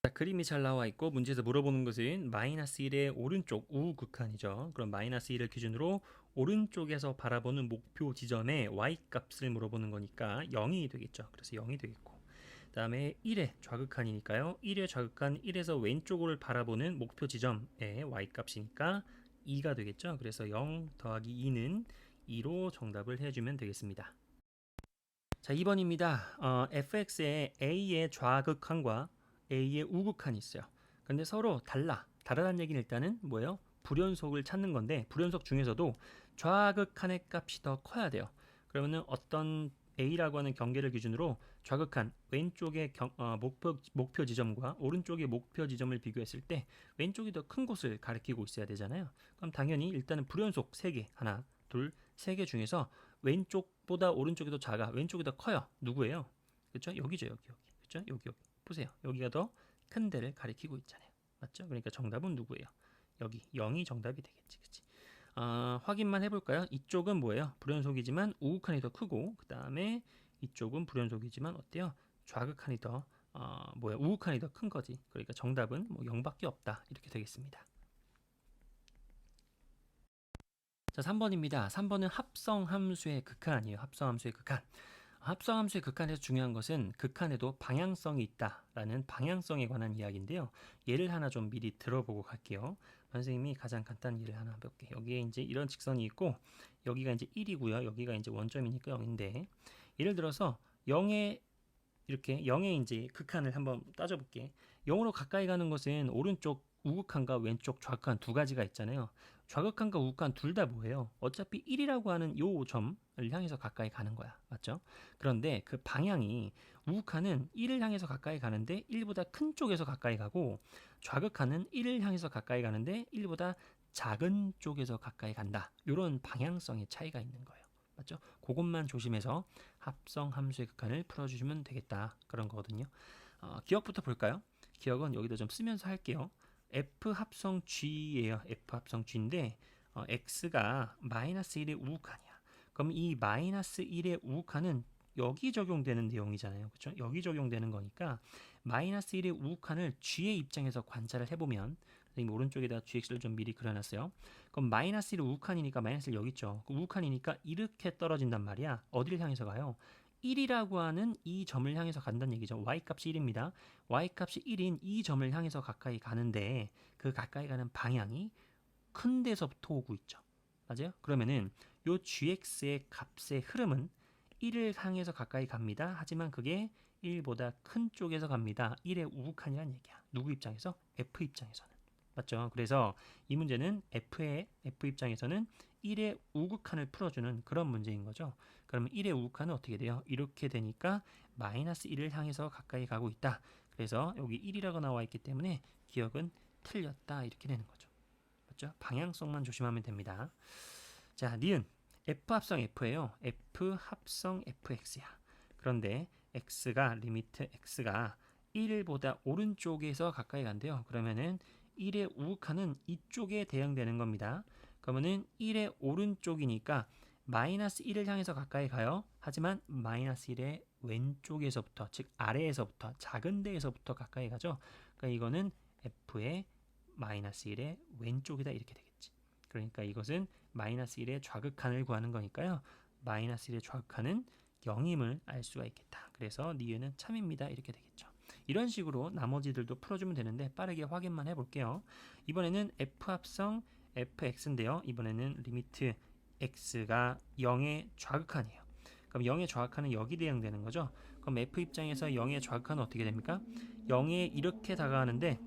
자, 그림이 잘 나와 있고 문제에서 물어보는 것은 마이너스 1의 오른쪽 우극한이죠. 그럼 마이너스 1을 기준으로 오른쪽에서 바라보는 목표 지점의 y값을 물어보는 거니까 0이 되겠죠. 그래서 0이 되겠고, 그 다음에 1의 좌극한이니까요. 1의 좌극한 1에서 왼쪽을 바라보는 목표 지점의 y값이니까 2가 되겠죠. 그래서 0 더하기 2는 2로 정답을 해주면 되겠습니다. 자, 2번입니다. fx의 a의 좌극한과 a의 우극한이 있어요. 근데 서로 다르다는 얘기는 일단은 뭐예요? 불연속을 찾는 건데, 불연속 중에서도 좌극한의 값이 더 커야 돼요. 그러면은 어떤 a라고 하는 경계를 기준으로 좌극한 왼쪽의 목표 지점과 오른쪽의 목표 지점을 비교했을 때 왼쪽이 더 큰 곳을 가리키고 있어야 되잖아요. 그럼 당연히 일단은 불연속 3개, 하나, 둘, 3개 중에서 왼쪽보다 오른쪽이 더 작아, 왼쪽이 더 커요. 누구예요? 그렇죠? 여기죠, 여기. 그렇죠? 여기. 보세요. 여기가 더 큰 데를 가리키고 있잖아요. 맞죠? 그러니까 정답은 누구예요? 여기 0이 정답이 되겠지. 그치? 확인만 해볼까요? 이쪽은 뭐예요? 불연속이지만 우극한이 더 크고, 그 다음에 이쪽은 불연속이지만 어때요? 좌극한이 더 우극한이 더 큰 거지. 그러니까 정답은 뭐 0밖에 없다. 이렇게 되겠습니다. 자, 3번입니다. 3번은 합성함수의 극한이에요. 합성함수의 극한. 합성함수의 극한에서 중요한 것은 극한에도 방향성이 있다라는 방향성에 관한 이야기인데요. 예를 하나 좀 미리 들어보고 갈게요. 선생님이 가장 간단한 예를 하나 해볼게요. 여기에 이제 이런 직선이 있고, 여기가 이제 1이고요. 여기가 이제 원점이니까 0인데, 예를 들어서 0에 이렇게 0의 이제 극한을 한번 따져볼게. 0으로 가까이 가는 것은 오른쪽 우극한과 왼쪽 좌극한 두 가지가 있잖아요. 좌극한과 우극한 둘 다 뭐예요? 어차피 1이라고 하는 요 점을 향해서 가까이 가는 거야. 맞죠? 그런데 그 방향이 우극한은 1을 향해서 가까이 가는데 1보다 큰 쪽에서 가까이 가고, 좌극한은 1을 향해서 가까이 가는데 1보다 작은 쪽에서 가까이 간다. 이런 방향성의 차이가 있는 거예요. 맞죠? 그것만 조심해서 합성 함수의 극한을 풀어주시면 되겠다. 그런 거거든요. 기억부터 볼까요? 기억은 여기다 좀 쓰면서 할게요. F 합성 G예요. F 합성 G인데 X가 마이너스 1의 우극한이야. 그럼 이 마이너스 1의 우극한은 여기 적용되는 내용이잖아요. 그렇죠? 여기 적용되는 거니까 마이너스 1의 우극한을 G의 입장에서 관찰을 해보면, 선생님 오른쪽에다 GX를 좀 미리 그려놨어요. 그럼 마이너스 1의 우극한이니까 마이너스 1 여기 있죠. 그 우극한이니까 이렇게 떨어진단 말이야. 어디를 향해서 가요? 1이라고 하는 이 점을 향해서 간다는 얘기죠. y값이 1입니다. y값이 1인 이 점을 향해서 가까이 가는데 그 가까이 가는 방향이 큰 데서부터 오고 있죠. 맞아요? 그러면은 요 gx의 값의 흐름은 1을 향해서 가까이 갑니다. 하지만 그게 1보다 큰 쪽에서 갑니다. 1의 우극한이란 얘기야. 누구 입장에서? f 입장에서는. 맞죠? 그래서 이 문제는 F 입장에서는 1의 우극한을 풀어주는 그런 문제인 거죠. 그러면 1의 우극한은 어떻게 돼요? 이렇게 되니까 마이너스 1을 향해서 가까이 가고 있다. 그래서 여기 1이라고 나와 있기 때문에 기억은 틀렸다. 이렇게 되는 거죠. 맞죠? 방향성만 조심하면 됩니다. 자, 니은 F 합성 F예요. F 합성 FX야. 그런데 리미트 X가 1보다 오른쪽에서 가까이 간대요. 그러면은 1의 우극한은 이쪽에 대응되는 겁니다. 그러면은 1의 오른쪽이니까 마이너스 1을 향해서 가까이 가요. 하지만 마이너스 1의 왼쪽에서부터, 즉 아래에서부터, 작은 데에서부터 가까이 가죠. 그러니까 이거는 F의 마이너스 1의 왼쪽이다 이렇게 되겠지. 그러니까 이것은 마이너스 1의 좌극한을 구하는 거니까요. 마이너스 1의 좌극한은 0임을 알 수가 있겠다. 그래서 니은은 참입니다. 이렇게 되겠죠. 이런 식으로 나머지들도 풀어주면 되는데 빠르게 확인만 해볼게요. 이번에는 F 합성 fx인데요. 이번에는 리미트 x가 0의 좌극한이에요. 그럼 0의 좌극한은 여기 대응되는 거죠. 그럼 f 입장에서 0의 좌극한은 어떻게 됩니까? 0에 이렇게 다가가는데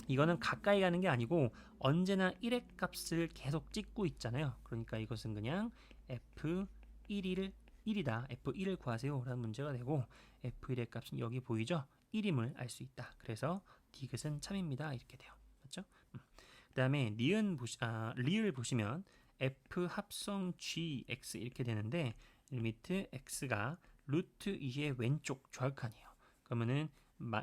이거는 가까이 가는 게 아니고 언제나 1의 값을 계속 찍고 있잖아요. 그러니까 이것은 그냥 F1이다. F1을 구하세요. 라는 문제가 되고, F1의 값은 여기 보이죠? 1임을 알 수 있다. 그래서 디귿은 참입니다. 이렇게 돼요. 맞죠? 그 다음에 리을 보시면 F 합성 GX 이렇게 되는데 리미트 X가 루트 2의 왼쪽 좌극한이에요. 그러면은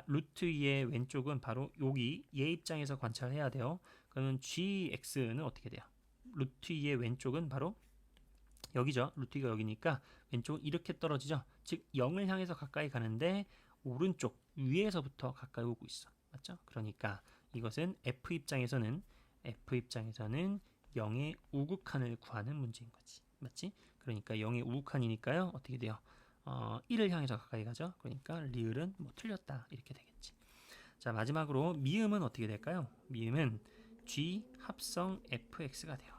루트 2의 왼쪽은 바로 여기 얘 입장에서 관찰해야 돼요. 그러면 GX는 어떻게 돼요? 루트 2의 왼쪽은 바로 여기죠. 루트 2가 여기니까 왼쪽은 이렇게 떨어지죠. 즉 0을 향해서 가까이 가는데 오른쪽 위에서부터 가까이 오고 있어. 맞죠? 그러니까 이것은 F 입장에서는 0의 우극한을 구하는 문제인 거지. 맞지? 그러니까 0의 우극한이니까요. 어떻게 돼요? 1을 향해서 가까이 가죠. 그러니까 리을은 뭐 틀렸다 이렇게 되겠지. 자, 마지막으로 미음은 어떻게 될까요? 미음은 G 합성 fx가 돼요.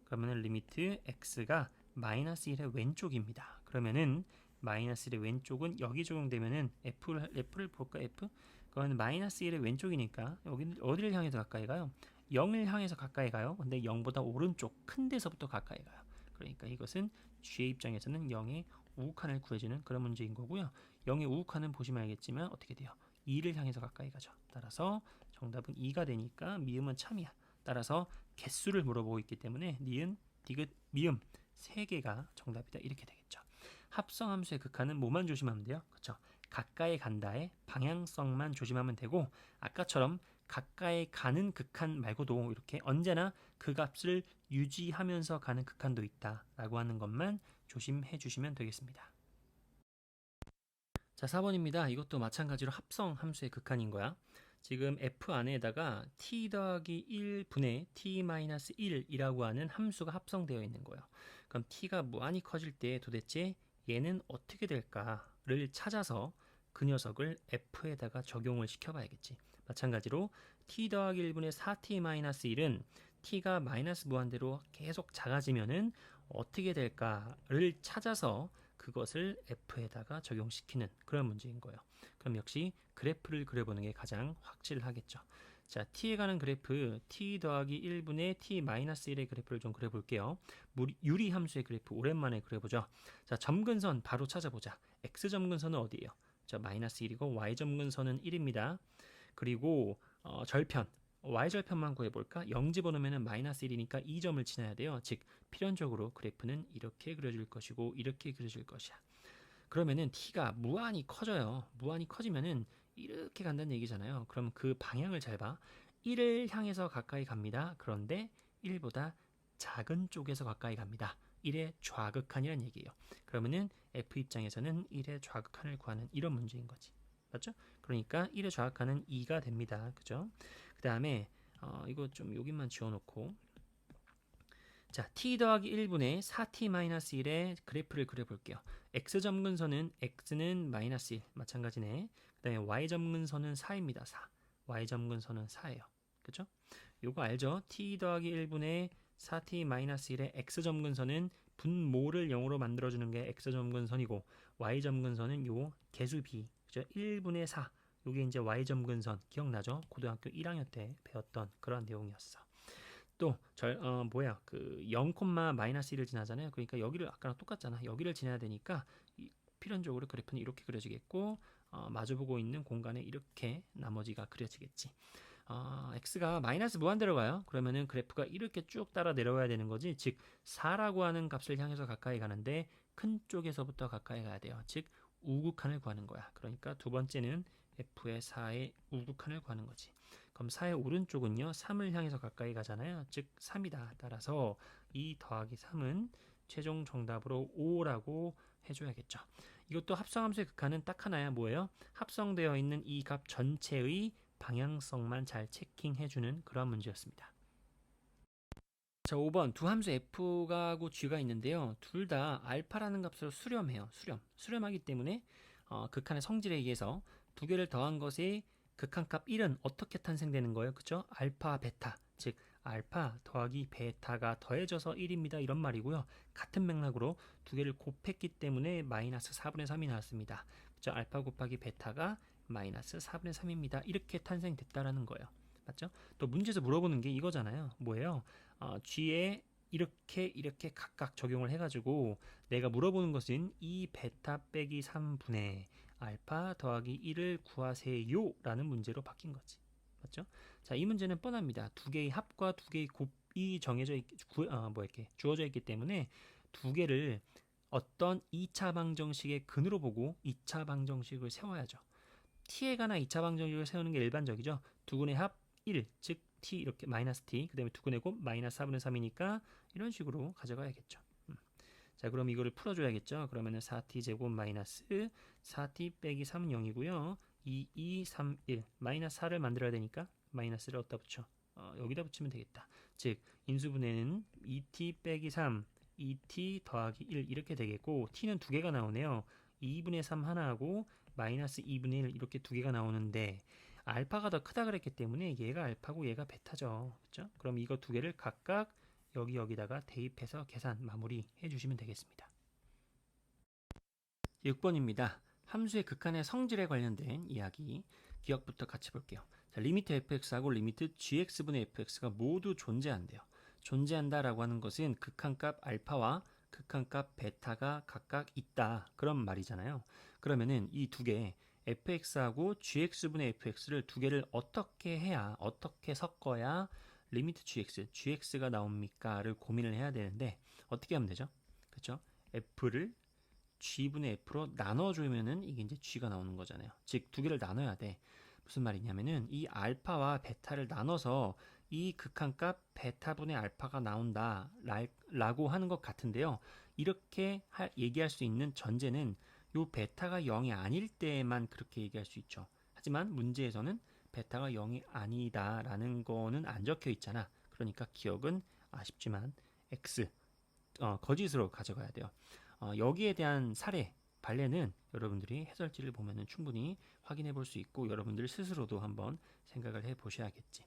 그러면 리미트 x가 마이너스 1의 왼쪽입니다. 그러면은 마이너스 1의 왼쪽은 여기 적용되면은 f를 볼까 f? 그건 마이너스 1의 왼쪽이니까 여기 어디를 향해서 가까이 가요? 0을 향해서 가까이 가요. 근데 0보다 오른쪽 큰 데서부터 가까이 가요. 그러니까 이것은 G의 입장에서는 0의 우극한을 구해주는 그런 문제인 거고요. 0의 우극한은 보시면 알겠지만 어떻게 돼요? 2를 향해서 가까이 가죠. 따라서 정답은 2가 되니까 미음은 참이야. 따라서 개수를 물어보고 있기 때문에 니은, 디귿, 미음 3개가 정답이다. 이렇게 되겠죠. 합성함수의 극한은 뭐만 조심하면 돼요? 그렇죠? 가까이 간다의 방향성만 조심하면 되고 아까처럼 가까이 가는 극한 말고도 이렇게 언제나 그 값을 유지하면서 가는 극한도 있다라고 하는 것만 조심해 주시면 되겠습니다. 자, 4번입니다. 이것도 마찬가지로 합성 함수의 극한인 거야. 지금 f 안에다가 t 더하기 1분의 t-1이라고 하는 함수가 합성되어 있는 거예요. 그럼 t가 무한히 커질 때 도대체 얘는 어떻게 될까를 찾아서 그 녀석을 f에다가 적용을 시켜봐야겠지. 마찬가지로 t 더하기 1분의 4t-1은 t가 마이너스 무한대로 계속 작아지면은 어떻게 될까를 찾아서 그것을 f에다가 적용시키는 그런 문제인 거예요. 그럼 역시 그래프를 그려보는 게 가장 확실하겠죠. 자, t에 가는 그래프 t 더하기 1분의 t-1의 그래프를 좀 그려볼게요. 유리함수의 그래프 오랜만에 그려보죠. 자, 점근선 바로 찾아보자. x점근선은 어디예요? 자, 마이너스 1이고 y점근선은 1입니다. 그리고 절편 y절편만 구해볼까? 0 집어넣으면 마이너스 1이니까 2점을 지나야 돼요. 즉 필연적으로 그래프는 이렇게 그려질 것이고 이렇게 그려질 것이야. 그러면은 t가 무한히 커져요. 무한히 커지면은 이렇게 간다는 얘기잖아요. 그럼 그 방향을 잘 봐. 1을 향해서 가까이 갑니다. 그런데 1보다 작은 쪽에서 가까이 갑니다. 1의 좌극한이라는 얘기예요. 그러면은 f 입장에서는 1의 좌극한을 구하는 이런 문제인 거지. 맞죠? 그러니까 1의 좌극한은 2가 됩니다. 그죠? 그 다음에 이거 좀 여기만 지워놓고 자, t 더하기 1분의 4t-1의 그래프를 그려볼게요. x점근선은 x는 마이너스 1 마찬가지네. 그 다음에 y점근선은 4입니다. 4. y점근선은 4예요. 그죠? 요거 알죠? t 더하기 1분의 4t-1의 x점근선은 분모를 0으로 만들어주는 게 x점근선이고 y점근선은 요 개수 b 그죠? 1분의 4 요게 이제 y점근선 기억나죠? 고등학교 1학년 때 배웠던 그런 내용이었어. 또 그 0, 마이너스 1을 지나잖아요. 그러니까 여기를 아까랑 똑같잖아. 여기를 지나야 되니까 필연적으로 그래프는 이렇게 그려지겠고 마주보고 있는 공간에 이렇게 나머지가 그려지겠지. x가 마이너스 무한대로 가요. 그러면은 그래프가 이렇게 쭉 따라 내려와야 되는 거지. 즉 4라고 하는 값을 향해서 가까이 가는데 큰 쪽에서부터 가까이 가야 돼요. 즉 우극한을 구하는 거야. 그러니까 두 번째는 f의 4의 우극한을 구하는 거지. 그럼 4의 오른쪽은요. 3을 향해서 가까이 가잖아요. 즉 3이다. 따라서 2 더하기 3은 최종 정답으로 5라고 해줘야겠죠. 이것도 합성함수의 극한은 딱 하나야. 뭐예요? 합성되어 있는 이 값 전체의 방향성만 잘 체킹해주는 그런 문제였습니다. 자, 5번 두 함수 f하고 g가 있는데요. 둘 다 알파라는 값으로 수렴해요. 수렴하기 때문에 극한의 성질에 의해서 두 개를 더한 것의 극한값 1은 어떻게 탄생되는 거예요? 그죠? 알파, 베타. 즉 알파 더하기 베타가 더해져서 1입니다. 이런 말이고요. 같은 맥락으로 두 개를 곱했기 때문에 마이너스 4분의 3이 나왔습니다. 그죠? 알파 곱하기 베타가 마이너스 4분의 3입니다. 이렇게 탄생됐다라는 거예요. 맞죠? 또 문제에서 물어보는 게 이거잖아요. 뭐예요? G에 이렇게 각각 적용을 해가지고 내가 물어보는 것은 2 베타 빼기 3분의 알파 더하기 1을 구하세요 라는 문제로 바뀐 거지. 맞죠? 자, 이 문제는 뻔합니다. 두 개의 합과 두 개의 곱이 주어져 있기 때문에 두 개를 어떤 2차 방정식의 근으로 보고 2차 방정식을 세워야죠. t에 관한 2차 방정식을 세우는 게 일반적이죠. 두근의 합 1, 즉 t 이렇게 마이너스 t, 그 다음에 두근의 곱 마이너스 4분의 3이니까 이런 식으로 가져가야겠죠. 자, 그럼 이거를 풀어줘야겠죠. 그러면은 4t 제곱 마이너스 4t 빼기 3은 0이고요. 2, 2, 3, 1 마이너스 4를 만들어야 되니까 마이너스를 어디다 붙여? 여기다 붙이면 되겠다. 즉 인수분해는 2t 빼기 3 2t 더하기 1 이렇게 되겠고 t는 두 개가 나오네요. 2분의 3 하나하고 마이너스 2분의 1 이렇게 두 개가 나오는데 알파가 더 크다 그랬기 때문에 얘가 알파고 얘가 베타죠. 그렇죠? 그럼 이거 두 개를 각각 여기다가 대입해서 계산 마무리 해주시면 되겠습니다. 6번입니다. 함수의 극한의 성질에 관련된 이야기 기억부터 같이 볼게요. 자, 리미트 fx하고 리미트 gx분의 fx가 모두 존재한대요. 존재한다라고 하는 것은 극한값 알파와 극한값 베타가 각각 있다 그런 말이잖아요. 그러면은 이 두 개 fx하고 gx분의 fx를 두 개를 어떻게 해야 어떻게 섞어야 리미트 gx가 나옵니까를 고민을 해야 되는데 어떻게 하면 되죠? 그렇죠? f를 g분의 f로 나눠주면은 이게 이제 g가 나오는 거잖아요. 즉 두 개를 나눠야 돼. 무슨 말이냐면은 이 알파와 베타를 나눠서 이 극한값 베타분의 알파가 나온다 라고 하는 것 같은데요. 이렇게 얘기할 수 있는 전제는 요 베타가 0이 아닐 때만 그렇게 얘기할 수 있죠. 하지만 문제에서는 베타가 0이 아니다라는 거는 안 적혀 있잖아. 그러니까 기억은 아쉽지만 x 거짓으로 가져가야 돼요. 여기에 대한 사례, 발례는 여러분들이 해설지를 보면 충분히 확인해 볼 수 있고 여러분들 스스로도 한번 생각을 해 보셔야겠지.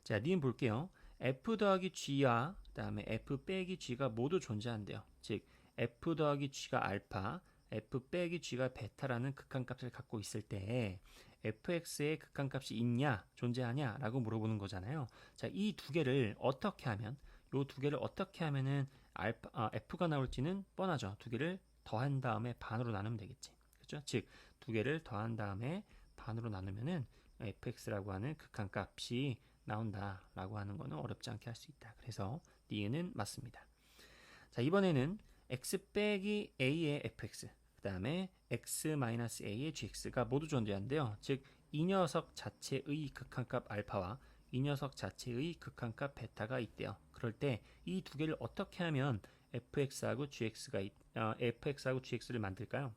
자, 니은 볼게요. f 더하기 g와 그 다음에 f 빼기 g가 모두 존재한대요. 즉 f 더하기 g가 알파, f 빼기 g가 베타라는 극한값을 갖고 있을 때 fx의 극한값이 있냐, 존재하냐 라고 물어보는 거잖아요. 자, 이 두 개를 어떻게 하면 요 두 개를 어떻게 하면은 f가 나올지는 뻔하죠. 두 개를 더한 다음에 반으로 나누면 되겠지. 그렇죠? 즉, 두 개를 더한 다음에 반으로 나누면은 fx라고 하는 극한값이 나온다라고 하는 거는 어렵지 않게 할 수 있다. 그래서 니은은 맞습니다. 자, 이번에는 x 빼기 a의 fx, 그 다음에 x-a의 gx가 모두 존재한대요. 즉, 이 녀석 자체의 극한값 알파와 이 녀석 자체의 극한값 베타가 있대요. 그럴 때 이 두 개를 어떻게 하면 fx하고 gx를 만들까요?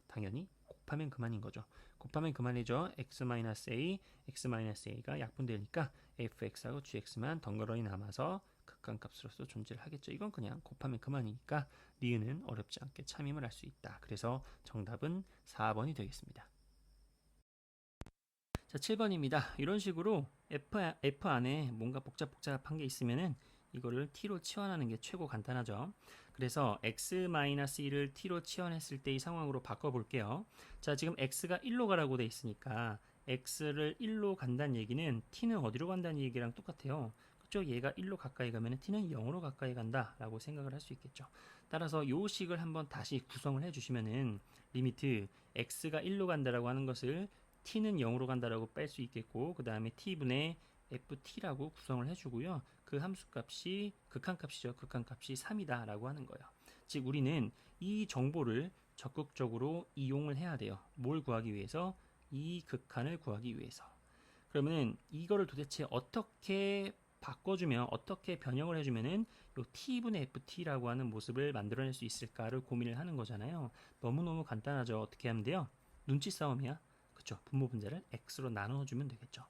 당연히 곱하면 그만인 거죠. 곱하면 그만이죠. x-a, x-a가 약분되니까 fx하고 gx만 덩그러니 남아서 극한값으로서 존재를 하겠죠. 이건 그냥 곱하면 그만이니까 니은은 어렵지 않게 참임을 할 수 있다. 그래서 정답은 4번이 되겠습니다. 자, 7번입니다. 이런 식으로 F 안에 뭔가 복잡한 게 있으면은 이거를 t로 치환하는 게 최고 간단하죠. 그래서 x-1을 t로 치환했을 때 이 상황으로 바꿔볼게요. 자, 지금 x가 1로 가라고 돼 있으니까 x를 1로 간다는 얘기는 t는 어디로 간다는 얘기랑 똑같아요. 그쪽 얘가 1로 가까이 가면 t는 0으로 가까이 간다라고 생각을 할 수 있겠죠. 따라서 요 식을 한번 다시 구성을 해주시면은 리미트 x가 1로 간다라고 하는 것을 t는 0으로 간다라고 뺄 수 있겠고 그 다음에 t분의 ft라고 구성을 해주고요. 그 함수값이 극한값이죠. 극한값이 3이다 라고 하는 거예요. 즉 우리는 이 정보를 적극적으로 이용을 해야 돼요. 뭘 구하기 위해서? 이 극한을 구하기 위해서. 그러면 이거를 도대체 어떻게 바꿔주면 어떻게 변형을 해주면은 요 t분의 ft라고 하는 모습을 만들어낼 수 있을까를 고민을 하는 거잖아요. 너무너무 간단하죠. 어떻게 하면 돼요? 눈치 싸움이야. 그쵸? 분모 분자를 x로 나눠주면 되겠죠.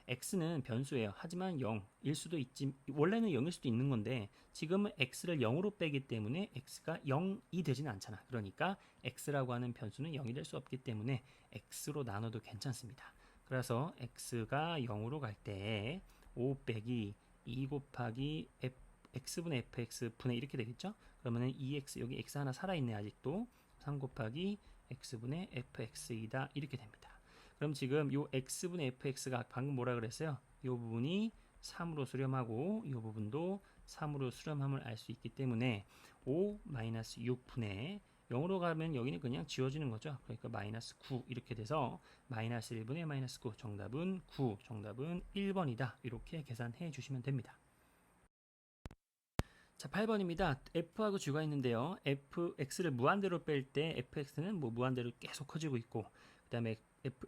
x는 변수예요. 하지만 0일 수도 있지, 원래는 0일 수도 있는 건데 지금은 x를 0으로 빼기 때문에 x가 0이 되지는 않잖아. 그러니까 x라고 하는 변수는 0이 될 수 없기 때문에 x로 나눠도 괜찮습니다. 그래서 x가 0으로 갈 때 5 빼기 2 곱하기 x분의 fx 분의 이렇게 되겠죠. 그러면은 2x 여기 x 하나 살아있네 아직도. 3 곱하기 x분의 fx이다 이렇게 됩니다. 그럼 지금 요 x분의 fx가 방금 뭐라 그랬어요? 요 부분이 3으로 수렴하고 요 부분도 3으로 수렴함을 알 수 있기 때문에 5-6분의 0으로 가면 여기는 그냥 지워지는 거죠. 그러니까 마이너스 9 이렇게 돼서 마이너스 1분의 마이너스 9 정답은 9 정답은 1번이다. 이렇게 계산해 주시면 됩니다. 자, 8번입니다. f하고 g가 있는데요. fx를 무한대로 뺄 때 fx는 뭐 무한대로 계속 커지고 있고 그 다음에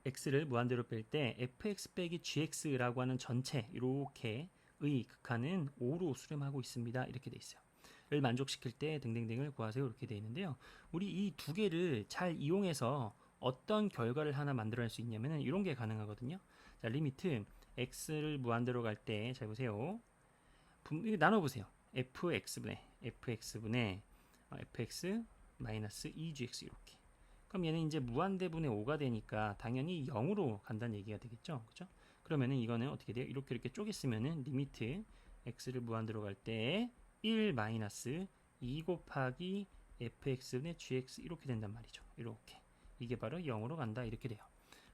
x를 무한대로 뺄 때 fx 빼기 gx라고 하는 전체 이렇게의 극한은 5로 수렴하고 있습니다. 이렇게 돼 있어요. 를 만족시킬 때 등등등을 구하세요. 이렇게 돼 있는데요. 우리 이 두 개를 잘 이용해서 어떤 결과를 하나 만들어낼 수 있냐면은 이런 게 가능하거든요. 자, 리미트 x를 무한대로 갈 때, 잘 보세요. 이거 나눠보세요. fx분의 fx 마이너스 2gx 이렇게. 그럼 얘는 이제 무한대분의 5가 되니까 당연히 0으로 간다는 얘기가 되겠죠. 그죠? 그러면은 이거는 어떻게 돼요? 이렇게 쪼갰으면은 리미트 x를 무한대로 갈 때 1 마이너스 2 곱하기 fx분의 gx 이렇게 된단 말이죠. 이렇게. 이게 바로 0으로 간다 이렇게 돼요.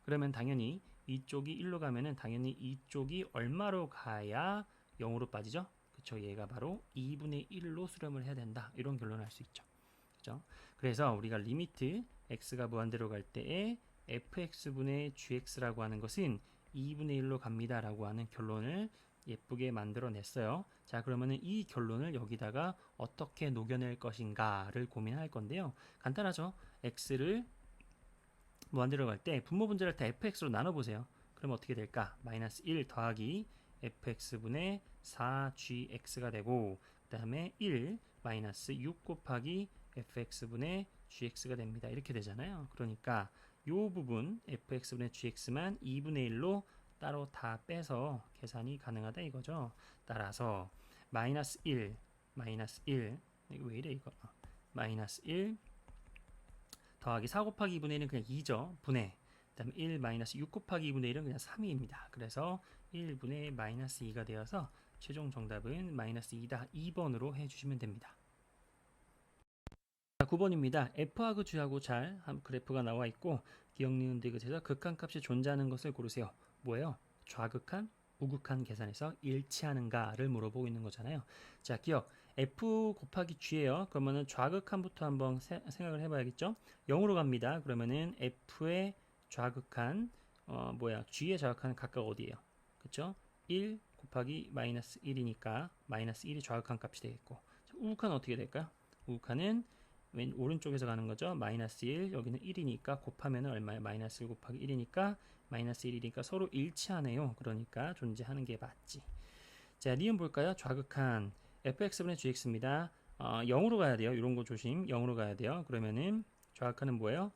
그러면 당연히 이쪽이 1로 가면은 당연히 이쪽이 얼마로 가야 0으로 빠지죠? 그쵸? 얘가 바로 2분의 1로 수렴을 해야 된다. 이런 결론을 할 수 있죠. 그죠? 그래서 우리가 리미트 x가 무한대로 갈 때에 fx분의 gx라고 하는 것은 2분의 1로 갑니다. 라고 하는 결론을 예쁘게 만들어냈어요. 자, 그러면은 이 결론을 여기다가 어떻게 녹여낼 것인가를 고민할 건데요. 간단하죠? x를 무한대로 갈 때 분모 분자를 다 fx로 나눠보세요. 그럼 어떻게 될까? 마이너스 1 더하기 fx분의 4gx가 되고 그 다음에 1 마이너스 6 곱하기 fx분의 gx가 됩니다. 이렇게 되잖아요. 그러니까 이 부분 fx분의 gx만 2분의 1로 따로 다 빼서 계산이 가능하다 이거죠. 따라서 마이너스 1 이거 왜 이래 이거 마이너스 1 더하기 4 곱하기 2분의 1은 그냥 2죠. 분의 그 다음에 1 마이너스 6 곱하기 2분의 1은 그냥 3입니다. 그래서 1분의 마이너스 2가 되어서 최종 정답은 마이너스 2다. 2번으로 해주시면 됩니다. 9번입니다. F하고 G하고 잘 그래프가 나와 있고 기억 니은 디귿에서 극한값이 존재하는 것을 고르세요. 뭐예요? 좌극한, 우극한 계산에서 일치하는가를 물어보고 있는 거잖아요. 자, 기억 F 곱하기 G예요. 그러면은 좌극한부터 한번 생각을 해봐야겠죠? 0으로 갑니다. 그러면은 F의 좌극한 G의 좌극한은 각각 어디예요? 그쵸? 1 곱하기 마이너스 1이니까 마이너스 1이 좌극한 값이 되겠고 우극한은 어떻게 될까요? 우극한은 왼 오른쪽에서 가는 거죠. 마이너스 1 여기는 1이니까 곱하면 얼마예요? 마이너스 1 곱하기 1이니까 마이너스 1이니까 서로 일치하네요. 그러니까 존재하는 게 맞지. 자, 니은 볼까요? 좌극한 fx분의 gx입니다. 0으로 가야 돼요. 이런 거 조심. 0으로 가야 돼요. 그러면은 좌극한은 뭐예요?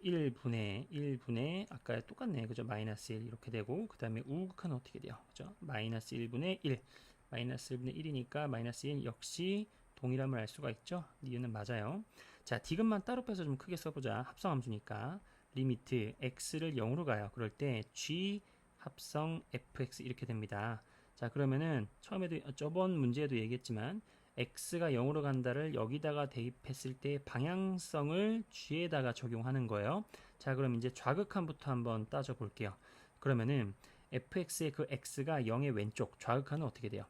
1분의 아까 똑같네. 그죠? 마이너스 1 이렇게 되고 그 다음에 우극한은 어떻게 돼요? 그죠? 마이너스 1분의 1 마이너스 1분의 1이니까 마이너스 1 역시 동일함을 알 수가 있죠. 니은은 맞아요. 자, 디귿만 따로 빼서 좀 크게 써보자. 합성함수니까 리미트 x를 0으로 가요. 그럴 때 g 합성 fx 이렇게 됩니다. 자, 그러면은 처음에도 저번 문제에도 얘기했지만 x가 0으로 간다를 여기다가 대입했을 때 방향성을 g에다가 적용하는 거예요. 자, 그럼 이제 좌극한부터 한번 따져 볼게요. 그러면은 fx의 그 x가 0의 왼쪽 좌극한은 어떻게 돼요?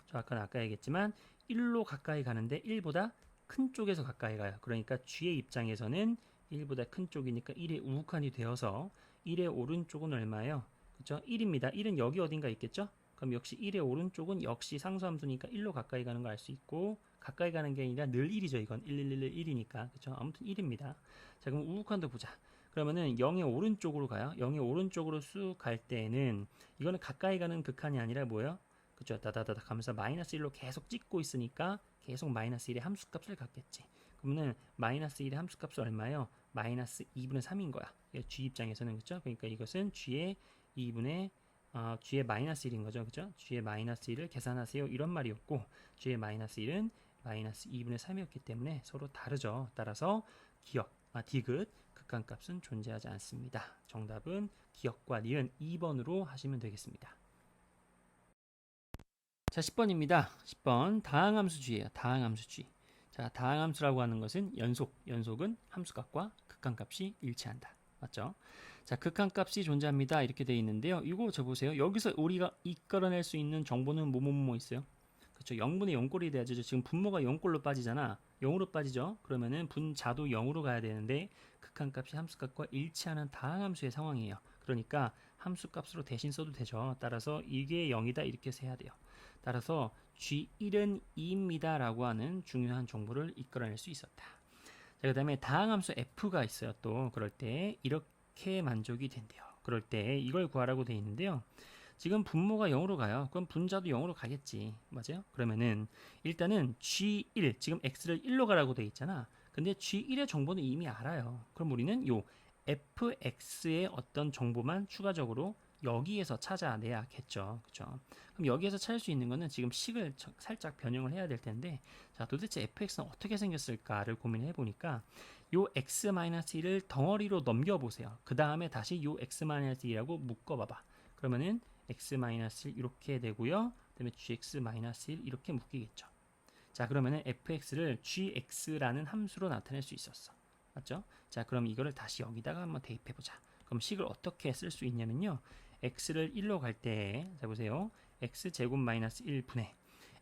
좌극한은 아까 얘기했지만 1로 가까이 가는데 1보다 큰 쪽에서 가까이 가요. 그러니까 G의 입장에서는 1보다 큰 쪽이니까 1의 우극한이 되어서 1의 오른쪽은 얼마예요? 그렇죠? 1입니다. 1은 여기 어딘가 있겠죠? 그럼 역시 1의 오른쪽은 역시 상수함수니까 1로 가까이 가는 거 알 수 있고 가까이 가는 게 아니라 늘 1이죠. 이건 1, 1, 1, 1이니까. 그렇죠? 아무튼 1입니다. 자, 그럼 우극한도 보자. 그러면은 0의 오른쪽으로 가요. 0의 오른쪽으로 쑥 갈 때는 이거는 가까이 가는 극한이 아니라 뭐예요? 그죠? 다다다다 가면서 마이너스 1로 계속 찍고 있으니까 계속 마이너스 1의 함수값을 갖겠지. 그러면은 마이너스 1의 함수값이 얼마예요? 마이너스 2분의 3인 거야. G 입장에서는 그죠? 그러니까 이것은 G의 2분의 G의 마이너스 1인 거죠. 그죠? G의 마이너스 1을 계산하세요. 이런 말이었고 G의 마이너스 1은 마이너스 2분의 3이었기 때문에 서로 다르죠. 따라서 디귿 극한값은 존재하지 않습니다. 정답은 기억과 니은 2번으로 하시면 되겠습니다. 자, 10번입니다. 10번 다항함수주의예요. 다항함수주의. 자, 다항함수라고 하는 것은 연속은 함수값과 극한값이 일치한다. 맞죠? 자, 극한값이 존재합니다. 이렇게 되어 있는데요. 이거 저 보세요. 여기서 우리가 이끌어낼 수 있는 정보는 뭐뭐 있어요? 그렇죠. 0분의 0꼴이 돼야죠. 지금 분모가 0꼴로 빠지잖아. 0으로 빠지죠. 그러면은 분자도 0으로 가야 되는데 극한값이 함수값과 일치하는 다항함수의 상황이에요. 그러니까 함수값으로 대신 써도 되죠. 따라서 이게 0이다 이렇게 해서 해야 돼요. 따라서 G1은 2입니다 라고 하는 중요한 정보를 이끌어낼 수 있었다. 자, 그 다음에 다항함수 F가 있어요. 또 그럴 때 이렇게 만족이 된대요. 그럴 때 이걸 구하라고 돼 있는데요. 지금 분모가 0으로 가요. 그럼 분자도 0으로 가겠지. 맞아요? 그러면은 일단은 G1 지금 X를 1로 가라고 돼 있잖아. 근데 G1의 정보는 이미 알아요. 그럼 우리는 요 fx의 어떤 정보만 추가적으로 여기에서 찾아내야겠죠. 그죠? 그럼 여기에서 찾을 수 있는 거는 지금 식을 살짝 변형을 해야 될 텐데, 자, 도대체 fx는 어떻게 생겼을까를 고민해 보니까 요 x-1을 덩어리로 넘겨보세요. 그 다음에 다시 요 x-1이라고 묶어봐봐. 그러면은 x-1 이렇게 되고요. 그 다음에 gx-1 이렇게 묶이겠죠. 자, 그러면은 fx를 gx라는 함수로 나타낼 수 있었어. 맞죠? 자, 그럼 이거를 다시 여기다가 한번 대입해 보자. 그럼 식을 어떻게 쓸 수 있냐면요. x를 1로 갈 때, 자 보세요. x제곱 마이너스 1분의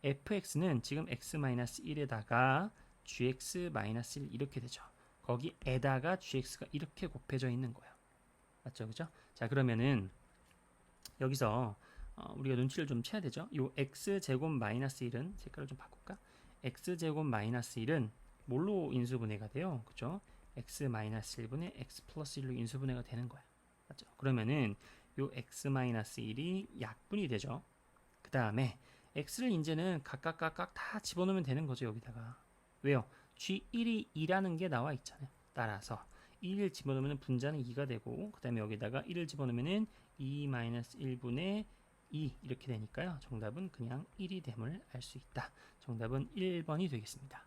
fx는 지금 x-1에다가 gx-1 이렇게 되죠. 거기에다가 gx가 이렇게 곱해져 있는 거예요. 맞죠? 그죠? 자, 그러면은 여기서 우리가 눈치를 좀 채야 되죠. 요 x제곱 마이너스 1은 색깔을 좀 바꿀까? x제곱 마이너스 1은 뭘로 인수분해가 돼요? 그죠? x 마이너스 1분의 x 플러스 1로 인수분해가 되는 거야. 맞죠? 그러면은 요 x 마이너스 1이 약분이 되죠. 그 다음에 x를 이제는 각각 다 집어넣으면 되는 거죠. 여기다가. 왜요? g1이 2라는 게 나와 있잖아요. 따라서 1을 집어넣으면 분자는 2가 되고, 그 다음에 여기다가 1을 집어넣으면 2-1분의 2 이렇게 되니까요. 정답은 그냥 1이 됨을 알 수 있다. 정답은 1번이 되겠습니다.